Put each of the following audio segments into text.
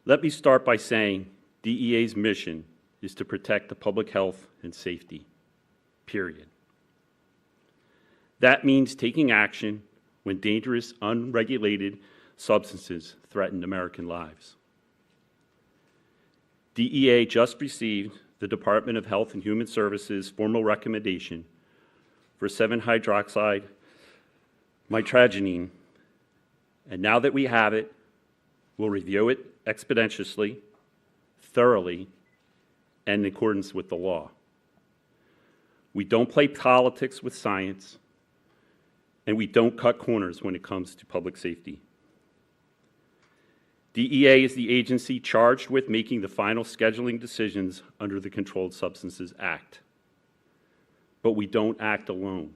Let me start by saying DEA's mission is to protect the public health and safety, period. That means taking action when dangerous, unregulated substances threaten American lives. DEA just received the Department of Health and Human Services formal recommendation for 7-hydroxide mitragynine, and now that we have it, we'll review it expeditiously, thoroughly, and in accordance with the law. We don't play politics with science, and we don't cut corners when it comes to public safety. DEA is the agency charged with making the final scheduling decisions under the Controlled Substances Act. But we don't act alone.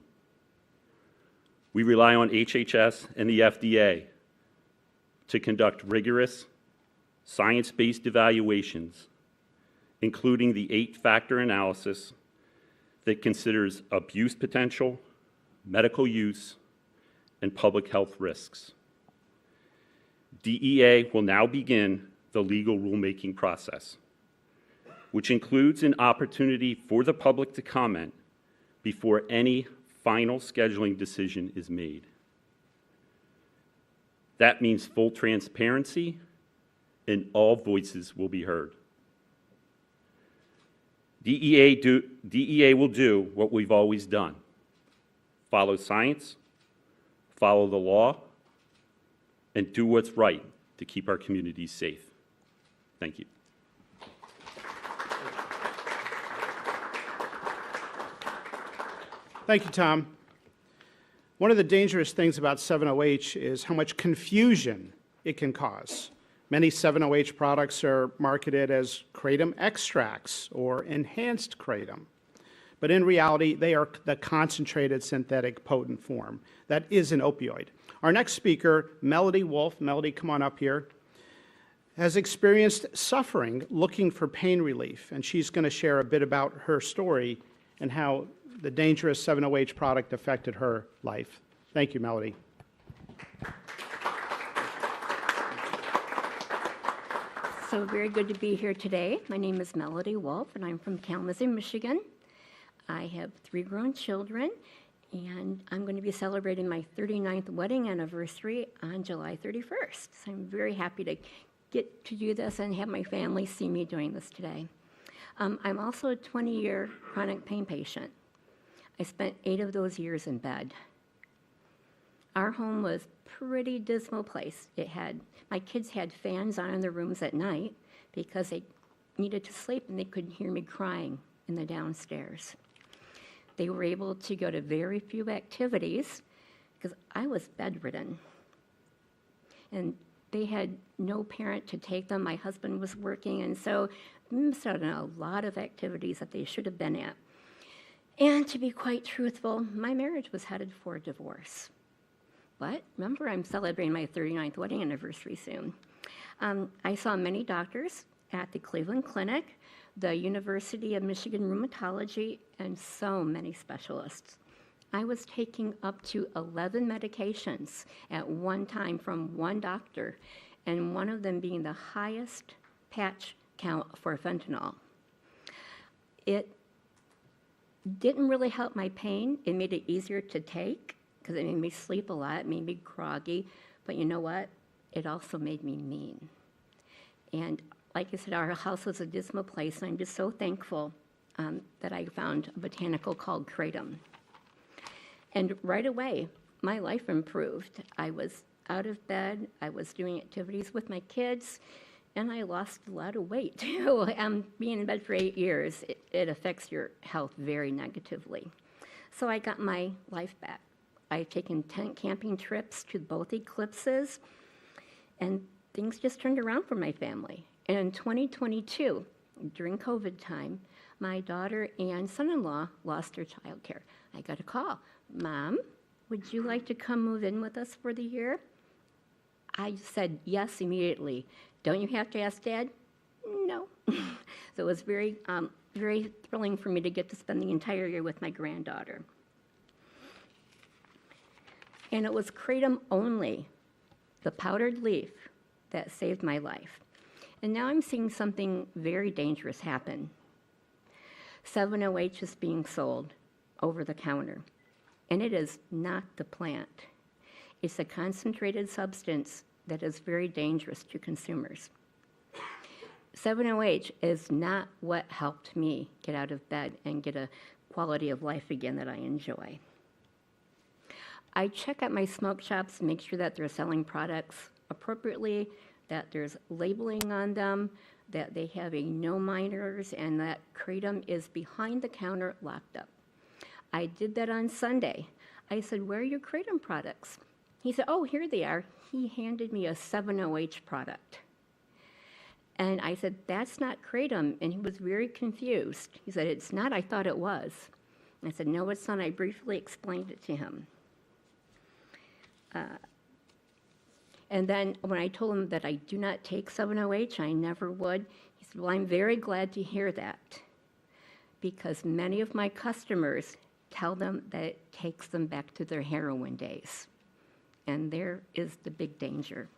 We rely on HHS and the FDA to conduct rigorous, science-based evaluations, including the 8-factor analysis that considers abuse potential, medical use, and public health risks. DEA will now begin the legal rulemaking process, which includes an opportunity for the public to comment before any final scheduling decision is made. That means full transparency, and all voices will be heard. DEA will do what we've always done: follow science, follow the law, and do what's right to keep our communities safe. Thank you. Thank you, Tom. One of the dangerous things about 7-OH is how much confusion it can cause. Many 7-OH products are marketed as kratom extracts or enhanced kratom. But in reality, they are the concentrated synthetic potent form that is an opioid. Our next speaker, Melody Wolf, Melody, come on up here, has experienced suffering looking for pain relief, and she's going to share a bit about her story and how the dangerous 7-OH product affected her life. Thank you, Melody. So very good to be here today. My name is Melody Wolf, and I'm from Kalamazoo, Michigan. I have 3 grown children, and I'm going to be celebrating my 39th wedding anniversary on July 31st. So I'm very happy to get to do this and have my family see me doing this today. I'm also a 20-year chronic pain patient. I spent 8 of those years in bed. Our home was a pretty dismal place. My kids had fans on in their rooms at night because they needed to sleep and they couldn't hear me crying in the downstairs. They were able to go to very few activities because I was bedridden. And they had no parent to take them. My husband was working, and so we missed out on a lot of activities that they should have been at. And to be quite truthful, my marriage was headed for a divorce. But remember, I'm celebrating my 39th wedding anniversary soon. I saw many doctors at the Cleveland Clinic, the University of Michigan Rheumatology, and so many specialists. I was taking up to 11 medications at one time from one doctor, and one of them being the highest patch count for fentanyl. It didn't really help my pain. It made it easier to take because it made me sleep a lot, it made me groggy, but you know what? It also made me mean. And like I said, our house was a dismal place, and I'm just so thankful that I found a botanical called kratom. And right away, my life improved. I was out of bed, I was doing activities with my kids, and I lost a lot of weight too. Being in bed for 8 years, it affects your health very negatively. So I got my life back. I've taken tent camping trips to both eclipses, and things just turned around for my family. And in 2022, during COVID time, my daughter and son-in-law lost their childcare. I got a call, "Mom, would you like to come move in with us for the year?" I said yes immediately. "Don't you have to ask Dad?" "No." So it was very thrilling for me to get to spend the entire year with my granddaughter. And it was kratom only, the powdered leaf, that saved my life. And now I'm seeing something very dangerous happen. 7-OH is being sold over the counter, and it is not the plant. It's a concentrated substance that is very dangerous to consumers. 7-OH is not what helped me get out of bed and get a quality of life again that I enjoy. I check out my smoke shops, make sure that they're selling products appropriately, that there's labeling on them, that they have a no minors, and that Kratom is behind the counter locked up. I did that on Sunday. I said, "Where are your Kratom products?" He said, "Oh, here they are." He handed me a 7-OH product. And I said, "That's not Kratom." And he was very confused. He said, "It's not, I thought it was." I said, "No, it's not." I briefly explained it to him. And then when I told him that I do not take 7-OH, I never would, he said, "Well, I'm very glad to hear that, because many of my customers tell them that it takes them back to their heroin days." And there is the big danger.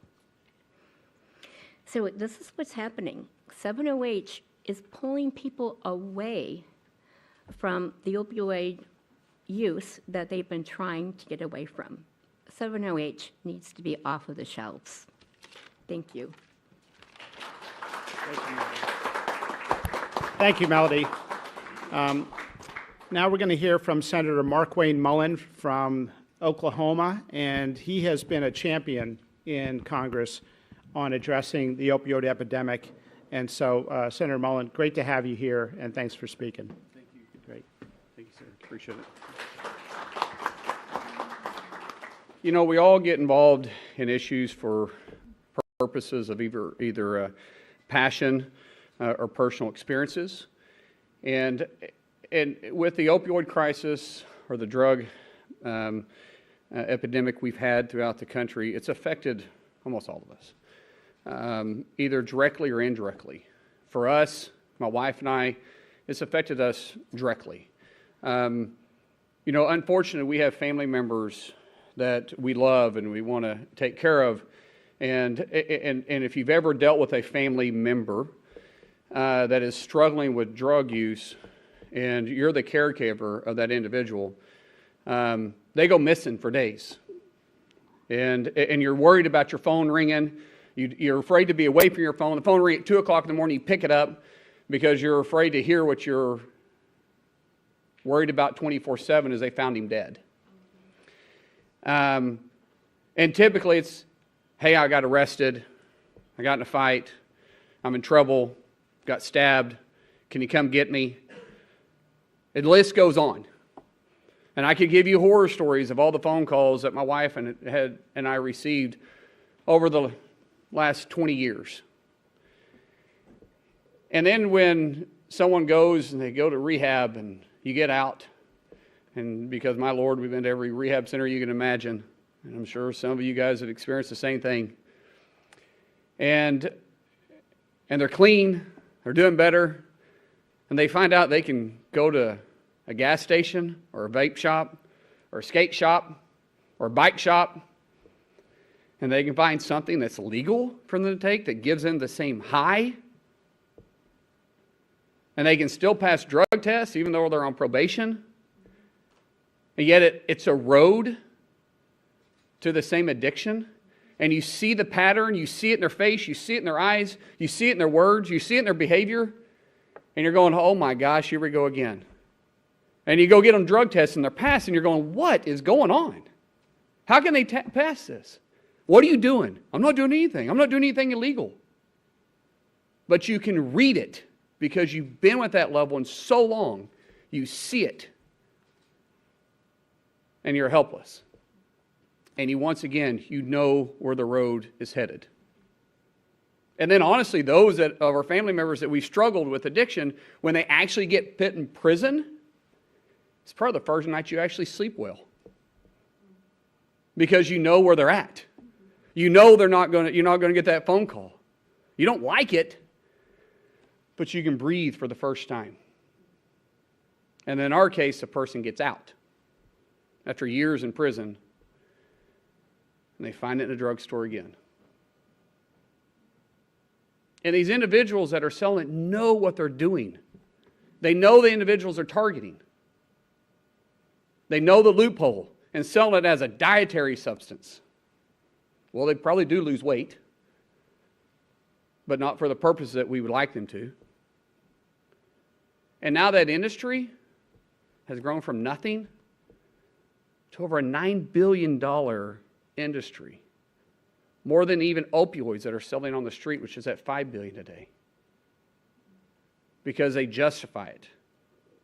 So this is what's happening. 7-OH is pulling people away from the opioid use that they've been trying to get away from. 7-OH needs to be off of the shelves. Thank you. Thank you, Melody. Now we're going to hear from Senator Markwayne Mullin from Oklahoma, and he has been a champion in Congress on addressing the opioid epidemic. And so, Senator Mullin, great to have you here, and thanks for speaking. Thank you. Great. Thank you, sir. Appreciate it. You know, we all get involved in issues for purposes of either passion or personal experiences. And with the opioid crisis or the drug epidemic we've had throughout the country, it's affected almost all of us, either directly or indirectly. For us, my wife and I, it's affected us directly. You know, unfortunately, we have family members that we love and we want to take care of. And if you've ever dealt with a family member that is struggling with drug use and you're the caregiver of that individual, they go missing for days. And you're worried about your phone ringing. You're afraid to be away from your phone. The phone rings at 2 o'clock in the morning, you pick it up because you're afraid to hear what you're worried about 24/7 is they found him dead. And typically it's, "Hey, I got arrested, I got in a fight, I'm in trouble, got stabbed, can you come get me?" And the list goes on. And I could give you horror stories of all the phone calls that my wife and I received over the last 20 years. And then when someone goes and they go to rehab and you get out, and because, my Lord, we've been to every rehab center you can imagine, and I'm sure some of you guys have experienced the same thing. And they're clean, they're doing better, and they find out they can go to a gas station or a vape shop or a skate shop or a bike shop, and they can find something that's legal for them to take that gives them the same high, and they can still pass drug tests even though they're on probation. And yet it's a road to the same addiction. And you see the pattern, you see it in their face, you see it in their eyes, you see it in their words, you see it in their behavior. And you're going, "Oh my gosh, here we go again." And you go get them drug tests and they're passed, and you're going, "What is going on? How can they pass this? What are you doing?" "I'm not doing anything. I'm not doing anything illegal." But you can read it because you've been with that loved one so long, you see it. And you're helpless. And once again, you know where the road is headed. And then honestly, those of our family members that we've struggled with addiction, when they actually get put in prison, it's probably the first night you actually sleep well. Because you know where they're at. You know you're not going to get that phone call. You don't like it, but you can breathe for the first time. And in our case, the person gets out after years in prison, and they find it in a drugstore again. And these individuals that are selling it know what they're doing. They know the individuals they're targeting. They know the loophole and selling it as a dietary substance. Well, they probably do lose weight, but not for the purposes that we would like them to. And now that industry has grown from nothing to over a $9 billion industry. More than even opioids that are selling on the street, which is at $5 billion a day. Because they justify it.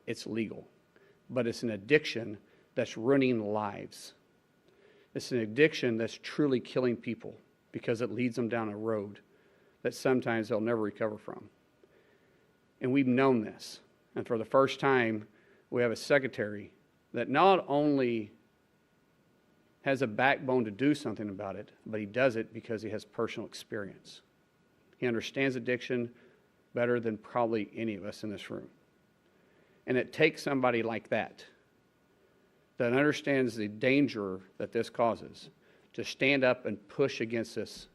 It's legal. But it's an addiction that's ruining lives. It's an addiction that's truly killing people because it leads them down a road that sometimes they'll never recover from. And we've known this. And for the first time, we have a secretary that not only has a backbone to do something about it, but he does it because he has personal experience. He understands addiction better than probably any of us in this room. And it takes somebody like that understands the danger that this causes to stand up and push against this,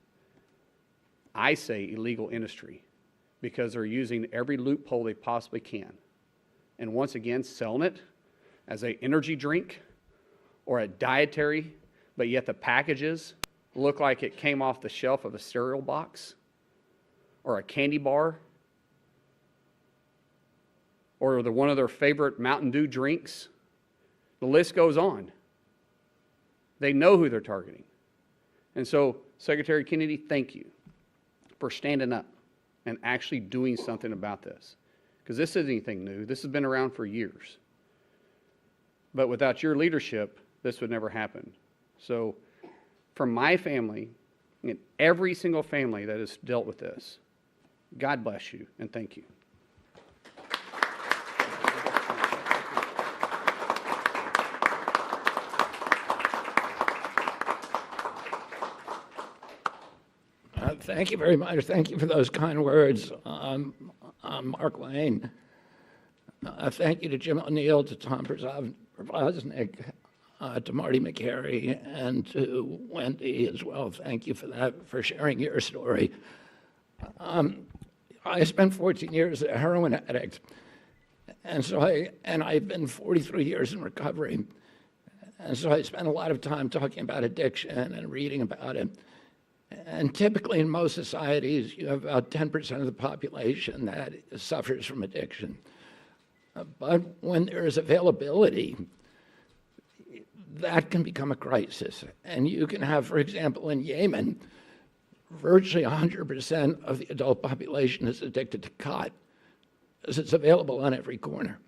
I say, illegal industry, because they're using every loophole they possibly can. And once again, selling it as an energy drink or a dietary, but yet the packages look like it came off the shelf of a cereal box or a candy bar or one of their favorite Mountain Dew drinks. The list goes on. They know who they're targeting. And so, Secretary Kennedy, thank you for standing up and actually doing something about this. Because this isn't anything new. This has been around for years. But without your leadership, this would never happen. So, from my family and every single family that has dealt with this, God bless you and thank you. Thank you very much. Thank you for those kind words. I'm Markwayne. Thank you to Jim O'Neill, to Tom Przosnik, to Marty Makary, and to Wendy as well. Thank you for that, for sharing your story. I spent 14 years a heroin addict, and I've been 43 years in recovery. And so I spent a lot of time talking about addiction and reading about it. And typically in most societies, you have about 10% of the population that suffers from addiction. But when there is availability, that can become a crisis. And you can have, for example, in Yemen, virtually 100% of the adult population is addicted to khat, because it's available on every corner.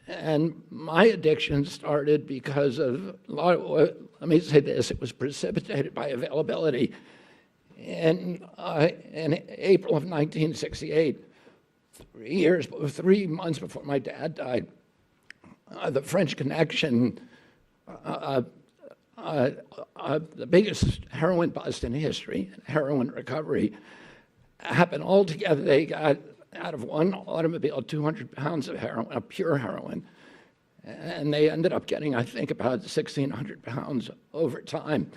And my addiction started because of, let me say this, it was precipitated by availability. In April of 1968, 3 months before my dad died, the French Connection, the biggest heroin bust in history, heroin recovery, happened all together. They got out of one automobile 200 pounds of heroin, of pure heroin, and they ended up getting, I think, about 1,600 pounds over time.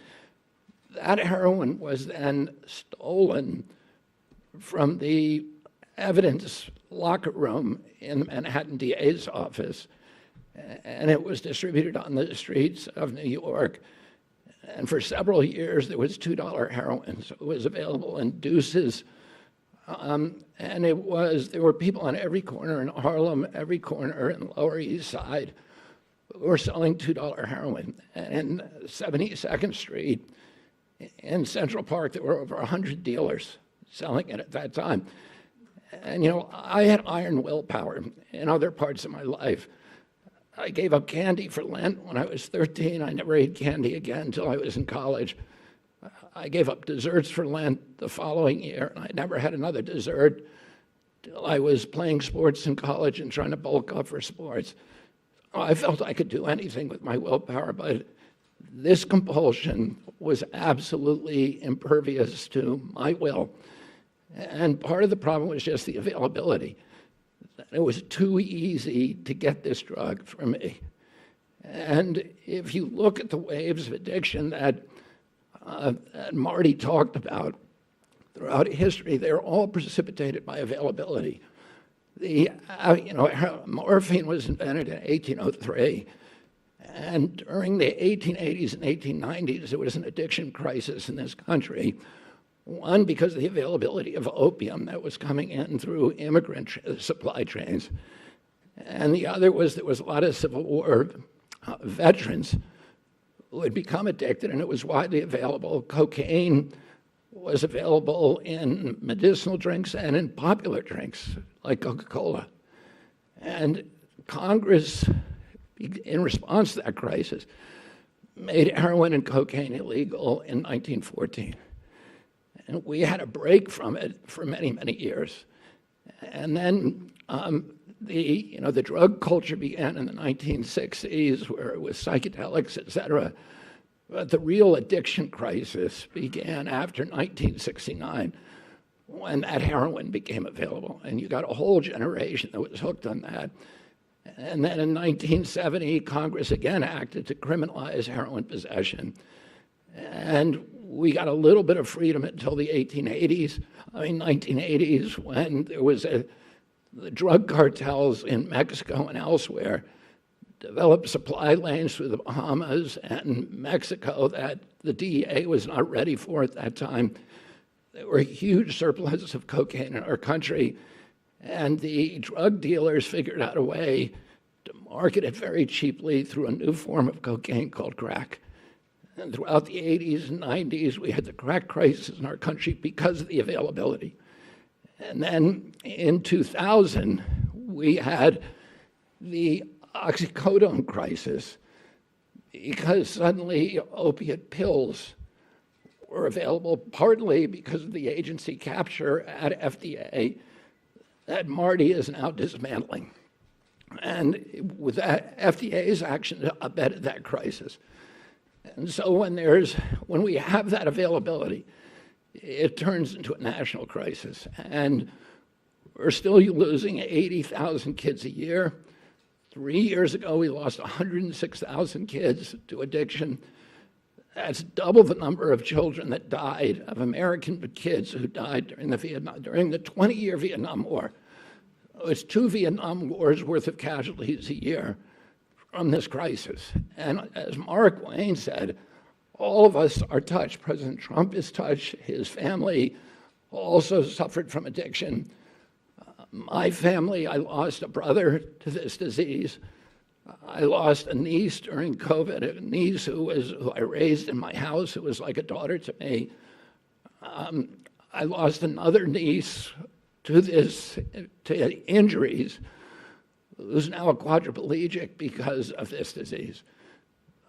That heroin was then stolen from the evidence locker room in the Manhattan DA's office, and it was distributed on the streets of New York. And for several years, there was $2 heroin, so it was available in deuces. And there were people on every corner in Harlem, every corner in the Lower East Side who were selling $2 heroin. And in 72nd Street, in Central Park, there were over 100 dealers selling it at that time. And, I had iron willpower in other parts of my life. I gave up candy for Lent when I was 13. I never ate candy again until I was in college. I gave up desserts for Lent the following year, and I never had another dessert till I was playing sports in college and trying to bulk up for sports. I felt I could do anything with my willpower, but this compulsion was absolutely impervious to my will. And part of the problem was just the availability. It was too easy to get this drug for me. And if you look at the waves of addiction that Marty talked about, throughout history, they're all precipitated by availability. Morphine was invented in 1803, and during the 1880s and 1890s, there was an addiction crisis in this country. One, because of the availability of opium that was coming in through immigrant supply chains. And the other was there was a lot of Civil War veterans who had become addicted, and it was widely available. Cocaine was available in medicinal drinks and in popular drinks like Coca-Cola. And Congress, in response to that crisis, made heroin and cocaine illegal in 1914. And we had a break from it for many, many years. And then the drug culture began in the 1960s, where it was psychedelics, et cetera. But the real addiction crisis began after 1969, when that heroin became available. And you got a whole generation that was hooked on that. And then in 1970, Congress again acted to criminalize heroin possession. And we got a little bit of freedom until the 1980s, when there was the drug cartels in Mexico and elsewhere developed supply lanes through the Bahamas and Mexico that the DEA was not ready for at that time. There were huge surpluses of cocaine in our country, and the drug dealers figured out a way to market it very cheaply through a new form of cocaine called crack. And throughout the 80s and 90s, we had the crack crisis in our country because of the availability. And then in 2000, we had the oxycodone crisis because suddenly opiate pills were available, partly because of the agency capture at FDA that Marty is now dismantling. And with that, FDA's action abetted that crisis. And so when we have that availability, it turns into a national crisis. And we're still losing 80,000 kids a year. 3 years ago, we lost 106,000 kids to addiction. That's double the number of children that died, of American kids who died during the 20-year Vietnam War. It's 2 Vietnam Wars worth of casualties a year from this crisis. And as Markwayne said, all of us are touched. President Trump is touched. His family also suffered from addiction. My family, I lost a brother to this disease. I lost a niece during COVID, a niece who I raised in my house, who was like a daughter to me. I lost another niece to injuries, who's now a quadriplegic because of this disease.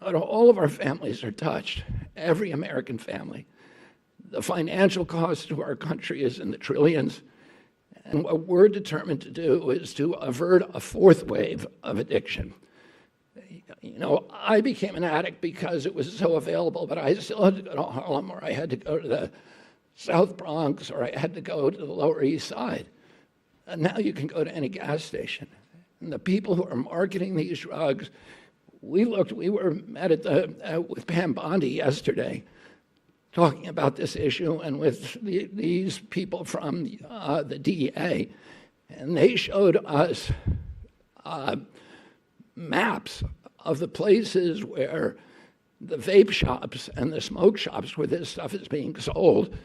But all of our families are touched, every American family. The financial cost to our country is in the trillions. And what we're determined to do is to avert a 4th wave of addiction. You know, I became an addict because it was so available, but I still had to go to Harlem, or I had to go to the South Bronx, or I had to go to the Lower East Side. And now you can go to any gas station. And the people who are marketing these drugs, we were met with Pam Bondi yesterday, talking about this issue, and with these people from the DEA, and they showed us maps of the places where the vape shops and the smoke shops where this stuff is being sold,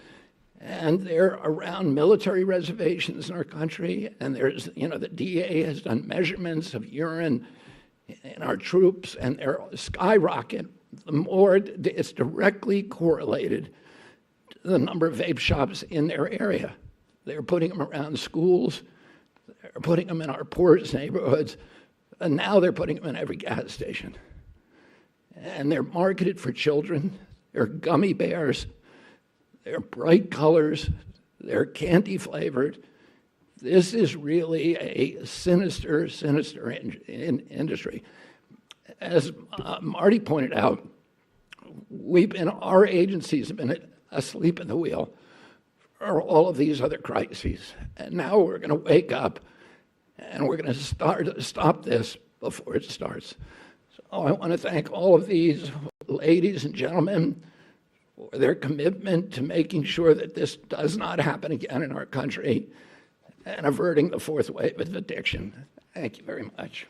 and they're around military reservations in our country, and there's, the DEA has done measurements of urine in our troops, and they're skyrocket. The more it's directly correlated to the number of vape shops in their area. They're putting them around schools, they're putting them in our poorest neighborhoods, and now they're putting them in every gas station. And they're marketed for children. They're gummy bears, they're bright colors, they're candy flavored. This is really a sinister, sinister industry. As Marty pointed out, our agencies have been asleep at the wheel for all of these other crises. And now we're going to wake up and we're going to stop this before it starts. So I want to thank all of these ladies and gentlemen for their commitment to making sure that this does not happen again in our country and averting the fourth wave of addiction. Thank you very much.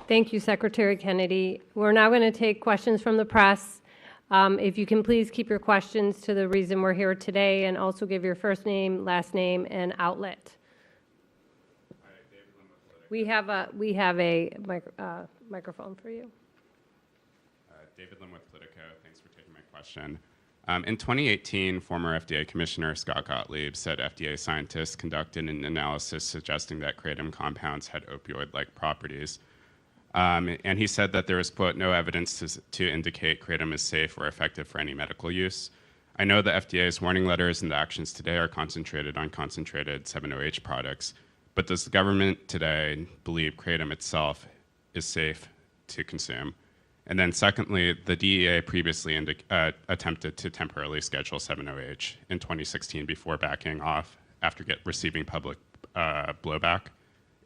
Thank you, Secretary Kennedy. We're now going to take questions from the press. If you can please keep your questions to the reason we're here today, and also give your first name, last name, and outlet. We have a microphone for you. David Lim with Politico. Thanks for taking my question. In 2018, former FDA Commissioner Scott Gottlieb said FDA scientists conducted an analysis suggesting that kratom compounds had opioid-like properties. And he said that there is, quote, no evidence to indicate kratom is safe or effective for any medical use. I know the FDA's warning letters and the actions today are concentrated on concentrated 7-OH products, but does the government today believe kratom itself is safe to consume? And then secondly, the DEA previously attempted to temporarily schedule 7-OH in 2016 before backing off after receiving public blowback.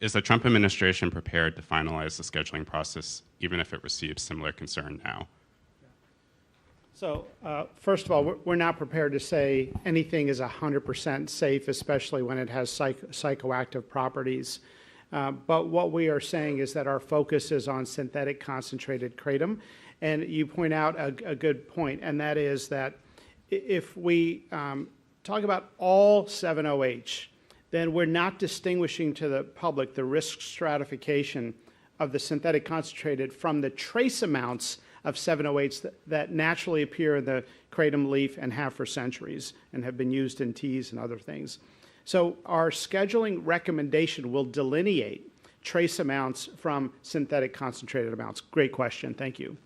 Is the Trump administration prepared to finalize the scheduling process, even if it receives similar concern now? So first of all, we're not prepared to say anything is 100% safe, especially when it has psychoactive properties. But what we are saying is that our focus is on synthetic concentrated kratom. And you point out a good point, and that is that if we talk about all 7-OH, then we're not distinguishing to the public the risk stratification of the synthetic concentrated from the trace amounts of 7-OH that naturally appear in the kratom leaf and have for centuries and have been used in teas and other things. So our scheduling recommendation will delineate trace amounts from synthetic concentrated amounts. Great question. Thank you.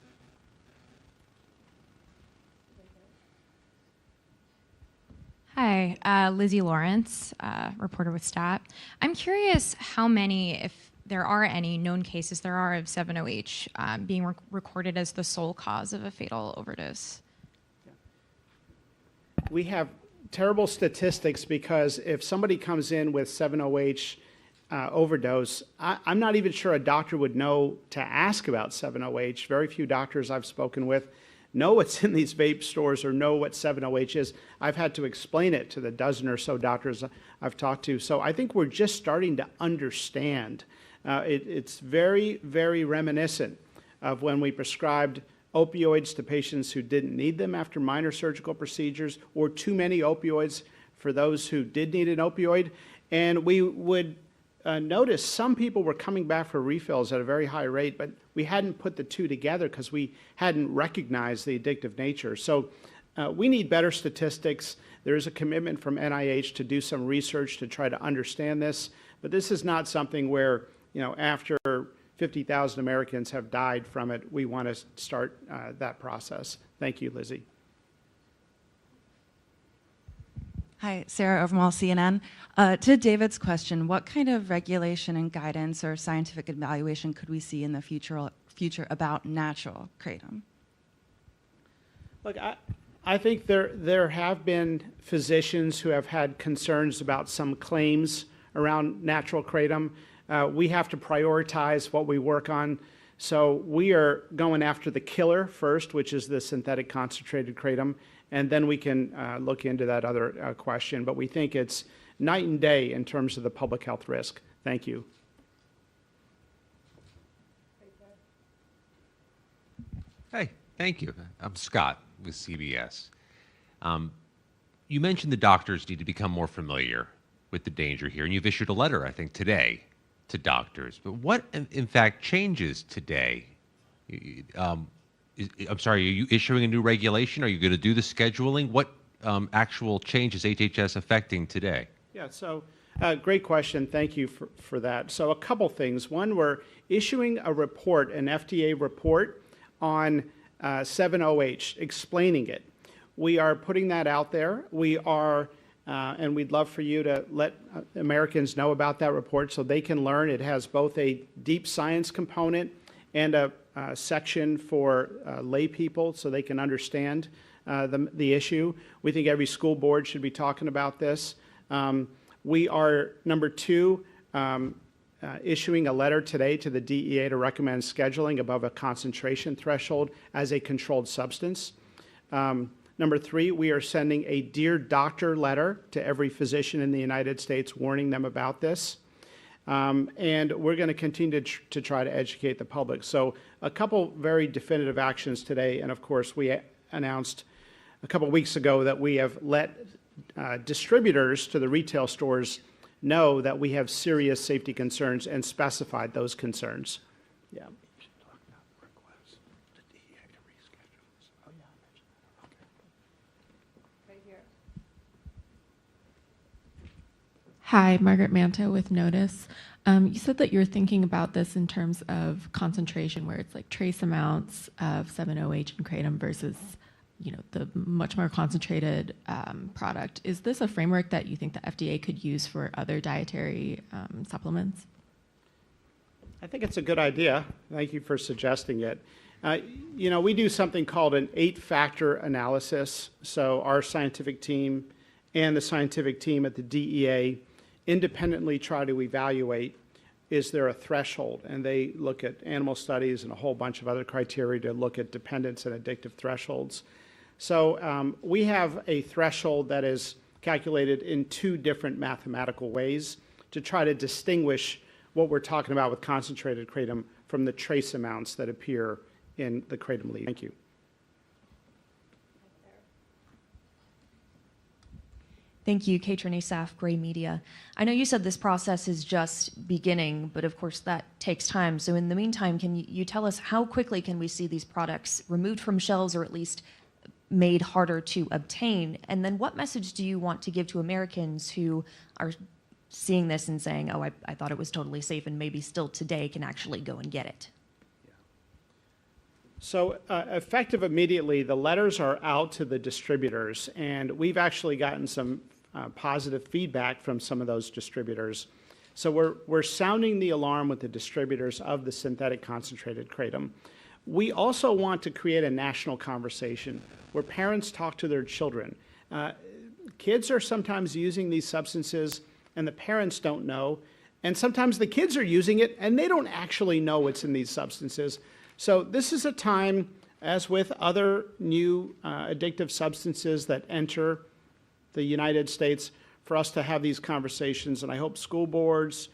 Hi, Lizzie Lawrence, reporter with STAT. I'm curious how many, if there are any known cases there are of 7-OH being recorded as the sole cause of a fatal overdose. We have terrible statistics because if somebody comes in with 7-OH overdose, I'm not even sure a doctor would know to ask about 7-OH. Very few doctors I've spoken with know what's in these vape stores or know what 7-OH is. I've had to explain it to the dozen or so doctors I've talked to. So I think we're just starting to understand. It's very, very reminiscent of when we prescribed opioids to patients who didn't need them after minor surgical procedures, or too many opioids for those who did need an opioid. And we would notice some people were coming back for refills at a very high rate, but we hadn't put the two together because we hadn't recognized the addictive nature. So we need better statistics. There is a commitment from NIH to do some research to try to understand this, but this is not something where, after 50,000 Americans have died from it, we want to start that process. Thank you, Lizzie. Hi, Sarah Overmall, CNN. To David's question, what kind of regulation and guidance or scientific evaluation could we see in the future about natural kratom? Look, I think there have been physicians who have had concerns about some claims around natural kratom. We have to prioritize what we work on. So we are going after the killer first, which is the synthetic concentrated kratom, and then we can look into that other question. But we think it's night and day in terms of the public health risk. Thank you. Hey, thank you. I'm Scott with CBS. You mentioned the doctors need to become more familiar with the danger here, and you've issued a letter, I think, today to doctors. But what, in fact, changes today? I'm sorry, are you issuing a new regulation? Are you going to do the scheduling? What actual change is HHS affecting today? Yeah, so great question. Thank you for that. So a couple things. One, we're issuing a report, an FDA report on 7-OH, explaining it. We are putting that out there. We are, and we'd love for you to let Americans know about that report so they can learn. It has both a deep science component and a section for lay people so they can understand the issue. We think every school board should be talking about this. We are, number two, issuing a letter today to the DEA to recommend scheduling above a concentration threshold as a controlled substance. Number 3, we are sending a Dear Doctor letter to every physician in the United States warning them about this. And we're going to continue to try to educate the public. So a couple very definitive actions today, and of course we announced a couple weeks ago that we have let distributors to the retail stores know that we have serious safety concerns and specified those concerns. Yeah. Hi, Margaret Manta with Notice. You said that you're thinking about this in terms of concentration, where it's like trace amounts of 7-OH and kratom versus, the much more concentrated product. Is this a framework that you think the FDA could use for other dietary supplements? I think it's a good idea. Thank you for suggesting it. We do something called an 8-factor analysis. So our scientific team and the scientific team at the DEA independently try to evaluate, is there a threshold? And they look at animal studies and a whole bunch of other criteria to look at dependence and addictive thresholds. So we have a threshold that is calculated in 2 different mathematical ways to try to distinguish what we're talking about with concentrated kratom from the trace amounts that appear in the kratom leaf. Thank you. Thank you, Katrin Asaf, Gray Media. I know you said this process is just beginning, but of course that takes time. So in the meantime, can you tell us how quickly can we see these products removed from shelves or at least made harder to obtain? And then what message do you want to give to Americans who are seeing this and saying, oh, I thought it was totally safe and maybe still today can actually go and get it? So effective immediately, the letters are out to the distributors, and we've actually gotten some positive feedback from some of those distributors. So we're sounding the alarm with the distributors of the synthetic concentrated kratom. We also want to create a national conversation where parents talk to their children. Kids are sometimes using these substances and the parents don't know, and sometimes the kids are using it and they don't actually know what's in these substances. So this is a time, as with other new addictive substances that enter the United States, for us to have these conversations. And I hope school boards,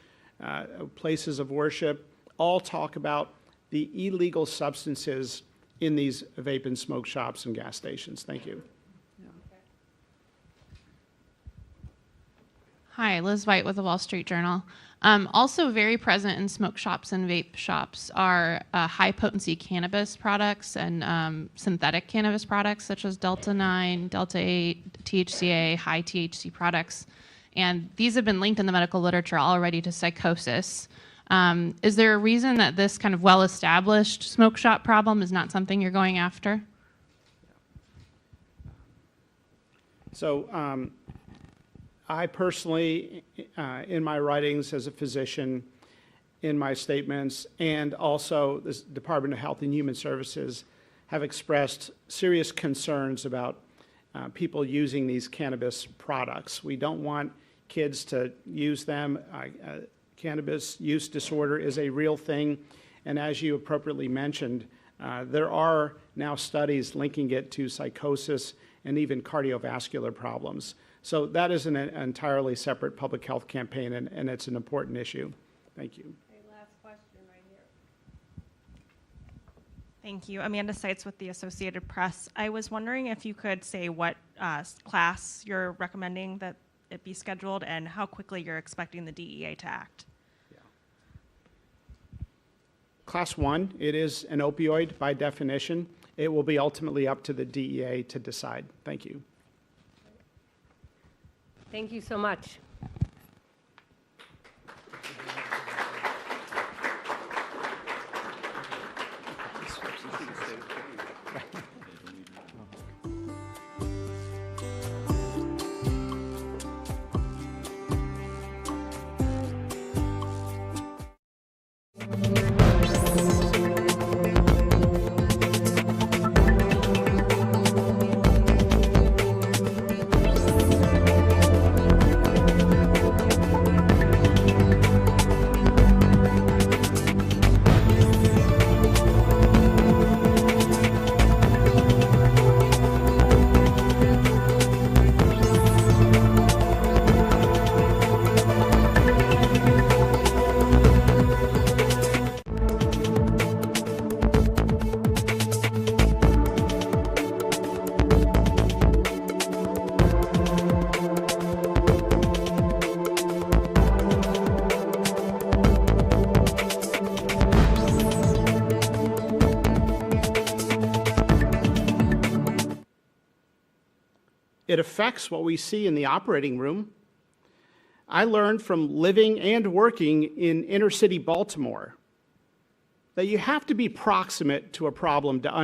places of worship, all talk about the illegal substances in these vape and smoke shops and gas stations. Thank you. Hi, Liz White with the Wall Street Journal. Also very present in smoke shops and vape shops are high-potency cannabis products and synthetic cannabis products such as Delta-9, Delta-8, THCA, high THC products. And these have been linked in the medical literature already to psychosis. Is there a reason that this kind of well-established smoke shop problem is not something you're going after? So I personally, in my writings as a physician, in my statements, and also the Department of Health and Human Services, have expressed serious concerns about people using these cannabis products. We don't want kids to use them. Cannabis use disorder is a real thing, and as you appropriately mentioned, there are now studies linking it to psychosis and even cardiovascular problems. So that is an entirely separate public health campaign, and it's an important issue. Thank you. Okay, last question right here. Thank you. Amanda Seitz with the Associated Press. I was wondering if you could say what class you're recommending that it be scheduled and how quickly you're expecting the DEA to act. Yeah. Class 1, it is an opioid by definition. It will be ultimately up to the DEA to decide. Thank you. Thank you so much. It affects what we see in the operating room. I learned from living and working in inner city Baltimore that you have to be proximate to a problem to understand